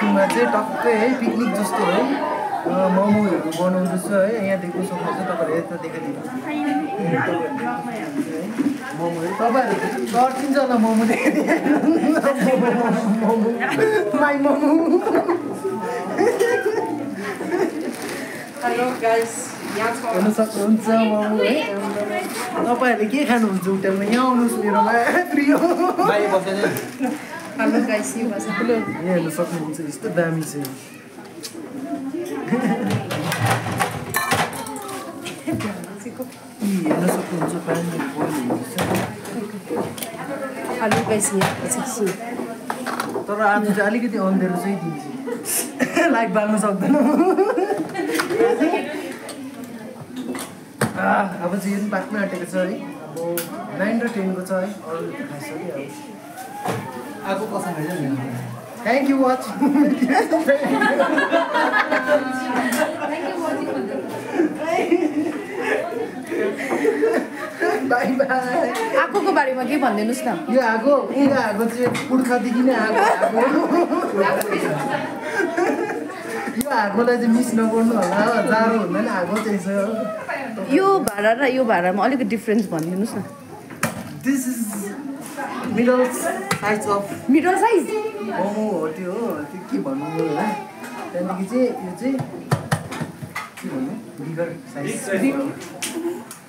पार्किङमा चाहिँ टक्कै है पिकनिक जस्तो है मोमोहरू बनाउँदैछ है यहाँ देख्न सक्नुहुन्छ तपाईँहरूले यता देखाइदिनु मोमोहरू तपाईँहरू गर्दिन्छ होला momo my momo hello guys हेर्न सक्नुहुन्छ मोमो है तपाईँहरूले के खानुहुन्छ होटेलमा यहाँ आउनुहोस् मेरोमा प्रियो हेलो गाइस यो भाषा यहाँ हेर्न सक्नुहुन्छ यस्तो दामी चाहिँ हेर्न सक्नुहुन्छ पानीहरू परिरहेको हेलो गाइस यहाँ तर आज चाहिँ अलिकति अँधेरो चाहिँ दिन्छ लाइट बाल्न सक्दैन अब चाहिँ यो पनि पाक्न आँटेको छ है अब 9 र 10 को छ है अरू त खाइसक्यो अब आगो कसम खाइछ नि thank you watch by by आगोको बारेमा के भनिदिनुस् न यो आगो चाहिँ पुर्खादेखि नै आगो यो आगोलाई चाहिँ मिस नगर्नु होला जाडो हुँदैन आगो चाहिँ छ यो भाडा र यो भाडामा अलिकति डिफरेन्स भनिदिनुस् न this is middle size of middle size momo हो त्यो के भन्नु होला त्यहाँदेखि चाहिँ यो चाहिँ के भन्नु बिगर साइज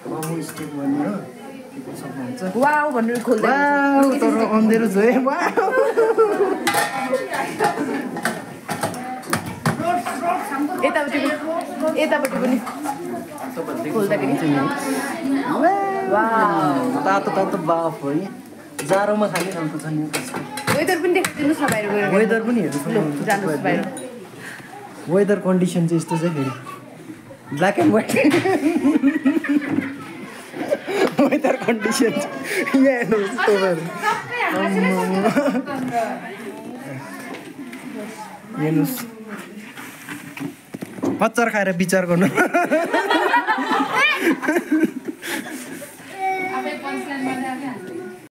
मोमो स्टिक भन्ने हो सक्नुहुन्छ वाउ भनेर खोल्दै तर अँधेरो छ है वाउ यतापट्टि पनि खोल्दाखेरि तातो तातो बाफ हो यहाँ जाडोमा खाने खालको छ नि वेदर पनि देखाइदिनुहोस् न बाहिर गएर वेदर पनि हेर्नु जानुहोस् बाहिर वेदर कन्डिसन चाहिँ यस्तो छ फेरि black and white weather condition यहाँ हेर्नुहोस् तपाईँहरू हेर्नुहोस् अचार खाएर विचार गर्नु